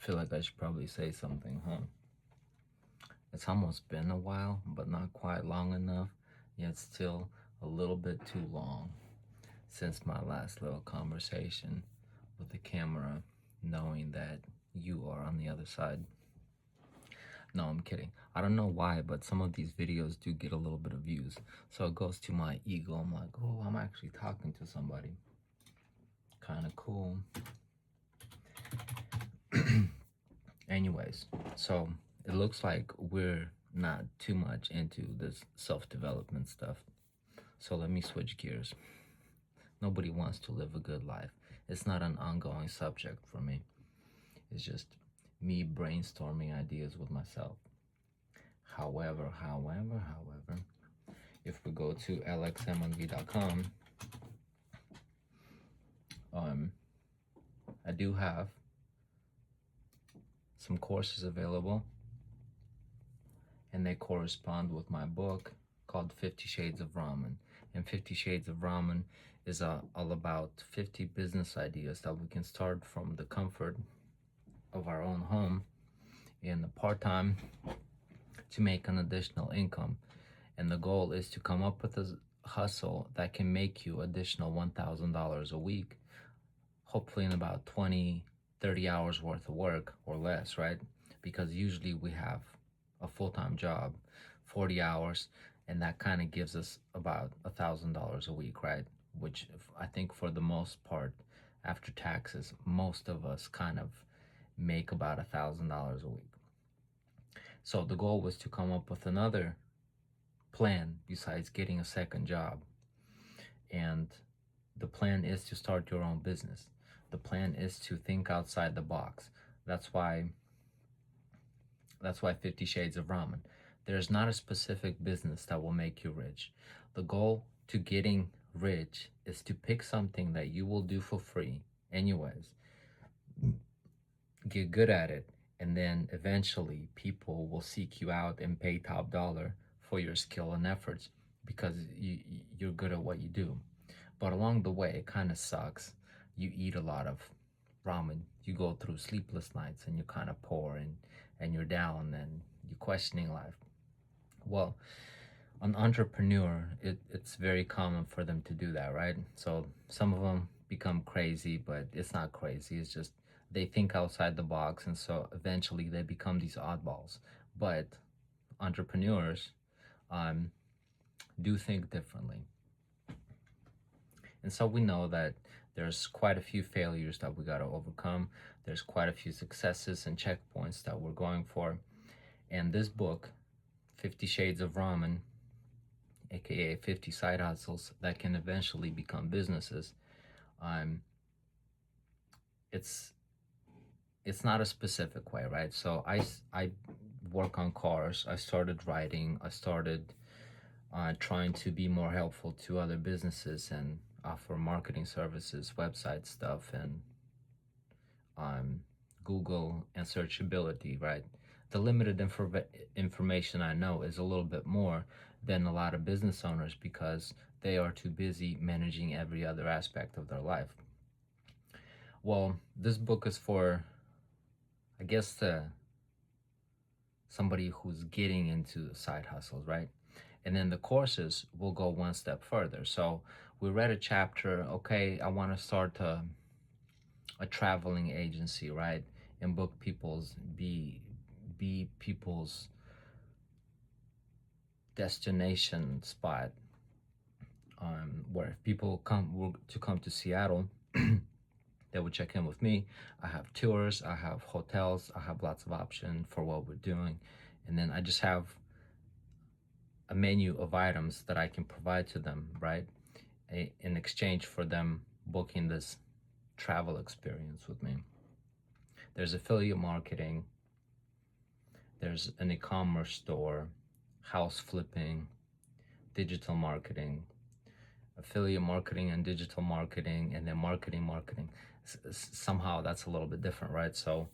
Feel like I should probably say something, huh? It's almost been a while, but not quite long enough, yet still a little bit too long since my last little conversation with the camera, knowing that you are on the other side. No, I'm kidding. I don't know why, but some of these videos do get a little bit of views. So it goes to my ego. I'm like, oh, I'm actually talking to somebody. Kind of cool. Anyways, so it looks like we're not too much into this self-development stuff. So let me switch gears. Nobody wants to live a good life. It's not an ongoing subject for me. It's just me brainstorming ideas with myself. However, if we go to lxmonv.com, I do have some courses available, and they correspond with my book called 50 Shades of Ramen. And 50 Shades of Ramen is all about 50 business ideas that we can start from the comfort of our own home in the part-time to make an additional income. And the goal is to come up with a hustle that can make you additional $1,000 a week, hopefully in about 20, 30 hours worth of work or less, right? Because usually we have a full-time job, 40 hours, and that kind of gives us about $1,000 a week, right? Which I think for the most part, after taxes, most of us kind of make about $1,000 a week. So the goal was to come up with another plan besides getting a second job. And the plan is to start your own business. The plan is to think outside the box. That's why 50 Shades of Ramen. There's not a specific business that will make you rich. The goal to getting rich is to pick something that you will do for free anyways, get good at it, and then eventually people will seek you out and pay top dollar for your skill and efforts because you're good at what you do. But along the way, it kind of sucks. You eat a lot of ramen. You go through sleepless nights and you're kind of poor and you're down and you're questioning life. Well, an entrepreneur, it's very common for them to do that, right? So some of them become crazy, but it's not crazy. It's just they think outside the box, and so eventually they become these oddballs. But entrepreneurs do think differently. And so we know that there's quite a few failures that we got to overcome. There's quite a few successes and checkpoints that we're going for. And this book, 50 Shades of Ramen, aka 50 side hustles that can eventually become businesses, it's not a specific way, right? So I work on cars. I started writing. I started trying to be more helpful to other businesses and offer marketing services, website stuff, and Google and searchability, right? The limited information I know is a little bit more than a lot of business owners because they are too busy managing every other aspect of their life. Well, this book is for, I guess, somebody who's getting into side hustles, right? And then the courses will go one step further. So we read a chapter, okay, I want to start a traveling agency, right? And book people's, be people's destination spot, where if people come to Seattle, they would check in with me. I have tours, I have hotels, I have lots of options for what we're doing. And then I just have a menu of items that I can provide to them, right? In exchange for them booking this travel experience with me. There's affiliate marketing, there's an e-commerce store, house flipping, digital marketing, affiliate marketing and digital marketing, and then marketing. Somehow that's a little bit different, right? So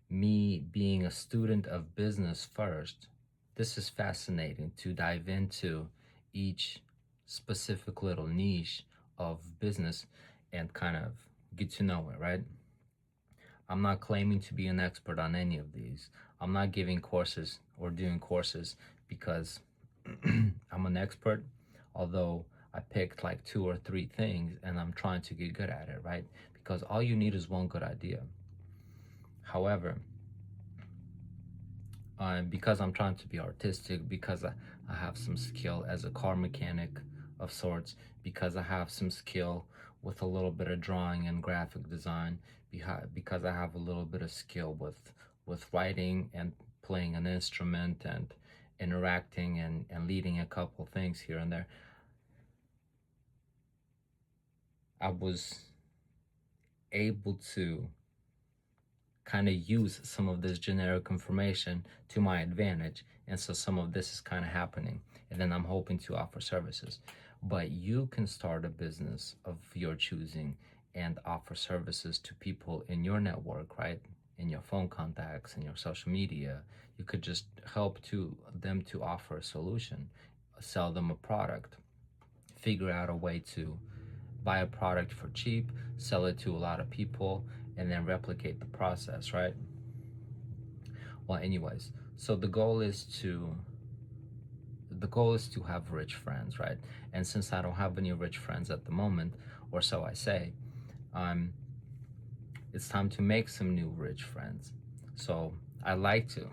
me being a student of business first, this is fascinating to dive into each specific little niche of business and kind of get to know it, right? I'm not claiming to be an expert on any of these. I'm not giving courses or doing courses because I'm an expert, although I picked like two or three things and I'm trying to get good at it, right? Because all you need is one good idea. However, because I'm trying to be artistic, because I have some skill as a car mechanic of sorts, because I have some skill with a little bit of drawing and graphic design, because I have a little bit of skill with writing and playing an instrument and interacting and leading a couple things here and there, I was able to kind of use some of this generic information to my advantage. And so some of this is kind of happening. And then I'm hoping to offer services. But you can start a business of your choosing and offer services to people in your network, right? In your phone contacts, in your social media. You could just help to them to offer a solution, sell them a product, figure out a way to buy a product for cheap, sell it to a lot of people, and then replicate the process, right? Well, anyways, so the goal is to have rich friends, right? And since I don't have any rich friends at the moment, or so I say, um, it's time to make some new rich friends. So I'd like to,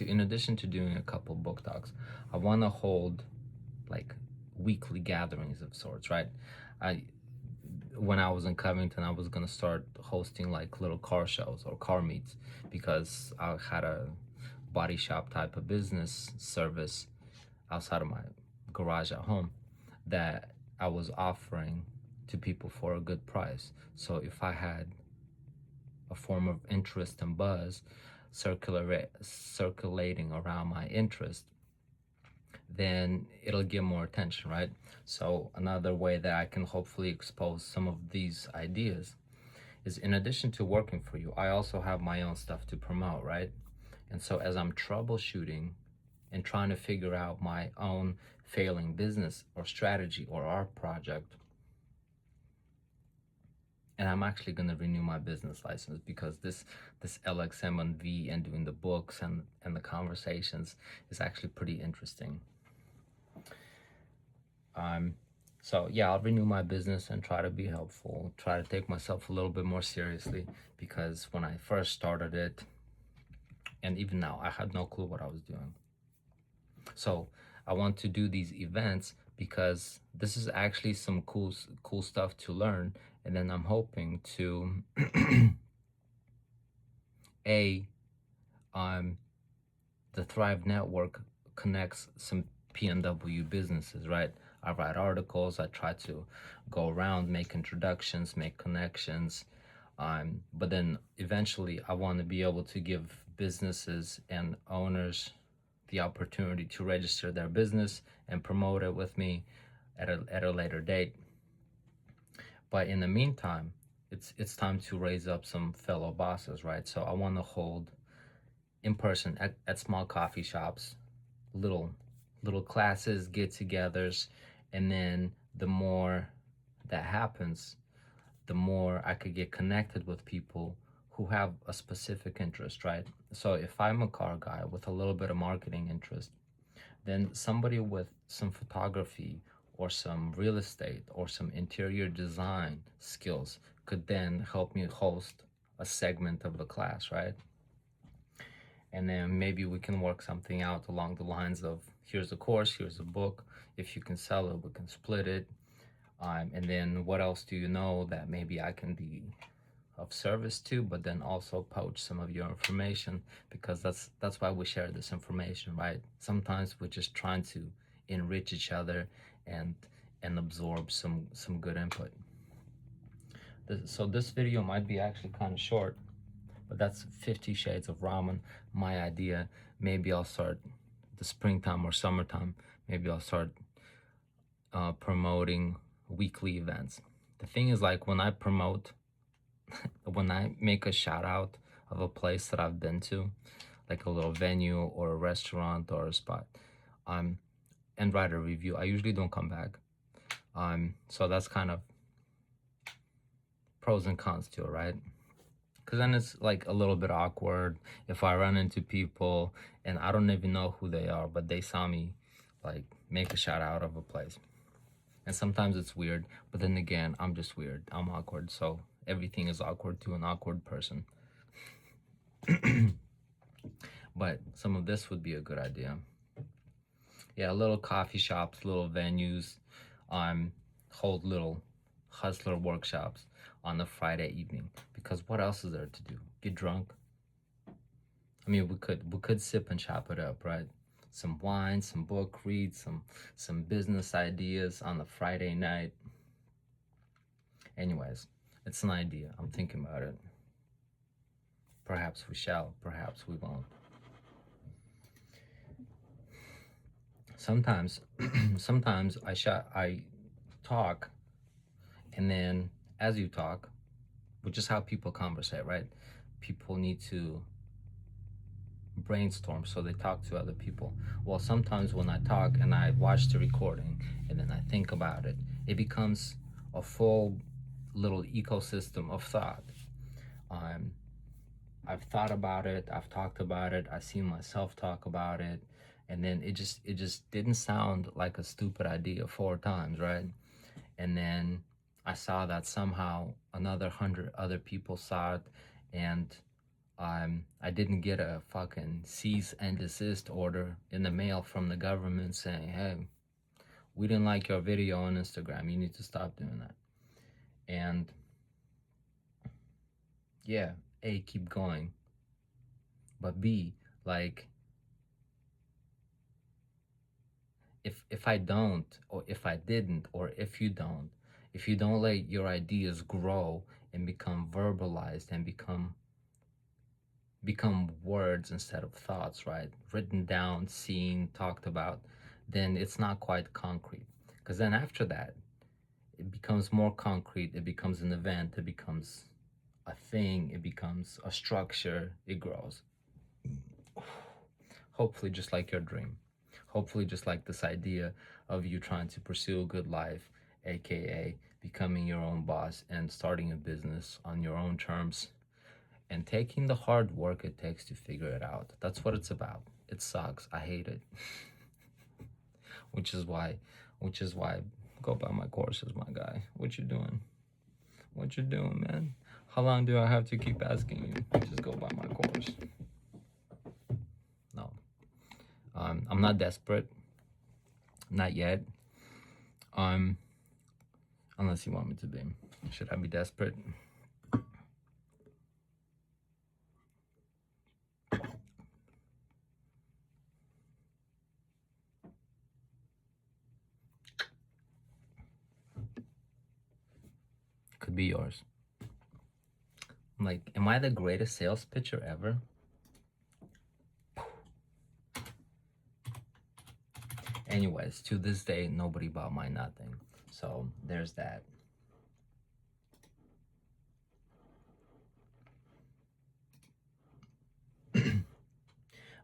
in addition to doing a couple book talks, I want to hold like weekly gatherings of sorts, right? I When I was in Covington, I was gonna start hosting like little car shows or car meets because I had a body shop type of business service outside of my garage at home that I was offering to people for a good price. So if I had a form of interest and buzz circulating around my interest, then it'll get more attention, right? So another way that I can hopefully expose some of these ideas is, in addition to working for you, I also have my own stuff to promote, right? And so as I'm troubleshooting and trying to figure out my own failing business or strategy or art project, and I'm actually going to renew my business license because this LXM and V and doing the books and the conversations is actually pretty interesting. So yeah, I'll renew my business and try to be helpful, try to take myself a little bit more seriously, because when I first started it, and even now, I had no clue what I was doing. So I want to do these events because this is actually some cool stuff to learn, and then I'm hoping to a the Thrive Network connects some PNW businesses, right? I write articles, I try to go around, make introductions, make connections. But then eventually I want to be able to give businesses and owners the opportunity to register their business and promote it with me at a later date. But in the meantime, it's time to raise up some fellow bosses, right? So I want to hold in person at small coffee shops, little classes, get-togethers, and then the more that happens, the more I could get connected with people who have a specific interest, right? So if I'm a car guy with a little bit of marketing interest, then somebody with some photography or some real estate or some interior design skills could then help me host a segment of the class, right? And then maybe we can work something out along the lines of, here's a course, here's a book, if you can sell it, we can split it. And then what else do you know that maybe I can be of service to, but then also poach some of your information, because that's why we share this information, right? Sometimes we're just trying to enrich each other and absorb some good input. So this video might be actually kind of short, but that's 50 Shades of Ramen, my idea. Maybe I'll start the springtime or summertime. Maybe I'll start promoting weekly events. The thing is, like, when I make a shout out of a place that I've been to, like a little venue or a restaurant or a spot, and write a review, I usually don't come back. So that's kind of pros and cons to it, right? Because then it's like a little bit awkward if I run into people and I don't even know who they are, but they saw me like make a shout out of a place. And sometimes it's weird, but then again, I'm just weird. I'm awkward, so everything is awkward to an awkward person. But some of this would be a good idea. Yeah, little coffee shops, little venues, hold little hustler workshops on the Friday evening. Because what else is there to do? Get drunk. I mean, we could sip and chop it up, right? Some wine, some book read, some business ideas on the Friday night. Anyways, it's an idea. I'm thinking about it. Perhaps we shall, perhaps we won't. Sometimes, sometimes I talk, and then as you talk, which is how people conversate, right? People need to brainstorm, so they talk to other people. Well, sometimes when I talk and I watch the recording and then I think about it, it becomes a full little ecosystem of thought. Um, I've thought about it, I've talked about it, I've seen myself talk about it, and then it just didn't sound like a stupid idea 4 times, right? And then I saw that somehow another 100 other people saw it, and I didn't get a fucking cease and desist order in the mail from the government saying, hey, we didn't like your video on Instagram, you need to stop doing that. And yeah, A, keep going, but B, like, if I don't, or if I didn't, or if you don't let your ideas grow and become verbalized and become words instead of thoughts, right? Written down, seen, talked about, then it's not quite concrete. Because then after that, it becomes more concrete, it becomes an event, it becomes a thing, it becomes a structure, it grows. Hopefully, just like your dream. Hopefully, just like this idea of you trying to pursue a good life, aka becoming your own boss and starting a business on your own terms and taking the hard work it takes to figure it out. That's what it's about. It sucks. I hate it. which is why go buy my courses, my guy. What you doing? What you doing, man? How long do I have to keep asking you? Just go buy my course. No. I'm not desperate. Not yet. Unless you want me to be. Should I be desperate? Could be yours. I'm like, am I the greatest sales pitcher ever? Anyways, to this day, nobody bought my nothing. So there's that.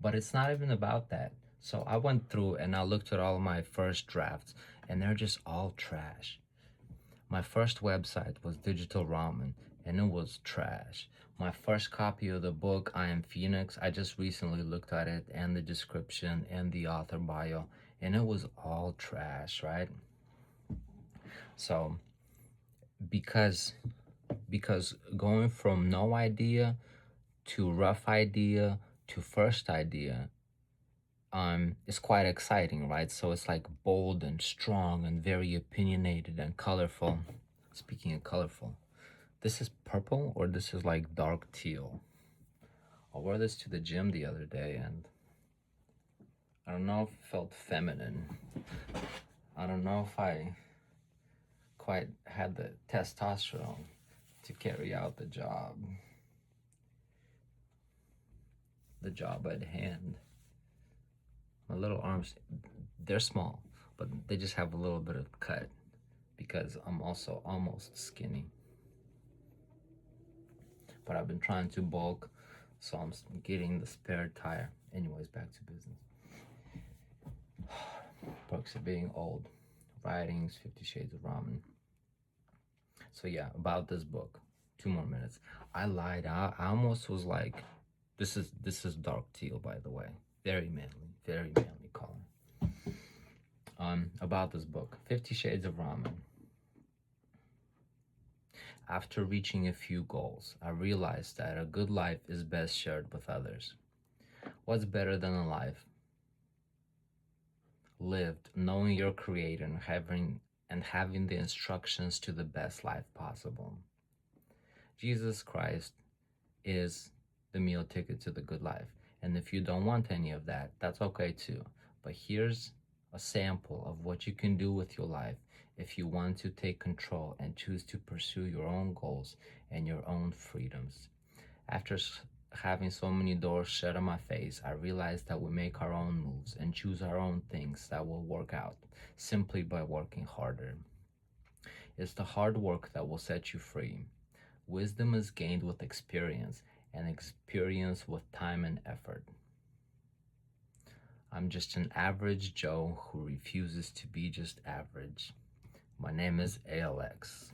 But it's not even about that. So I went through and I looked at all my first drafts, and they're just all trash. My first website was Digital Ramen, and it was trash. My first copy of the book, I Am Phoenix, I just recently looked at it and the description and the author bio, and it was all trash, right? So because going from no idea to rough idea to first idea is quite exciting, right? So it's like bold and strong and very opinionated and colorful. Speaking of colorful, this is purple or this is like dark teal. I wore this to the gym the other day and I don't know if it felt feminine. I don't know if I quite had the testosterone to carry out the job at hand. My little arms, they're small, but they just have a little bit of cut because I'm also almost skinny. But I've been trying to bulk, so I'm getting the spare tire. Anyways, back to business. Perks of being old. Writings, 50 Shades of Ramen. So yeah, about this book. 2 more minutes. I lied. I almost was like, this is dark teal, by the way. Very manly color. About this book, 50 Shades of Ramen. After reaching a few goals, I realized that a good life is best shared with others. What's better than a life lived knowing your creator and having the instructions to the best life possible? Jesus Christ is the meal ticket to the good life. And if you don't want any of that, that's okay too. But here's a sample of what you can do with your life if you want to take control and choose to pursue your own goals and your own freedoms. After having so many doors shut on my face, I realized that we make our own moves and choose our own things that will work out simply by working harder. It's the hard work that will set you free. Wisdom is gained with experience, and experience with time and effort. I'm just an average Joe who refuses to be just average. My name is ALX.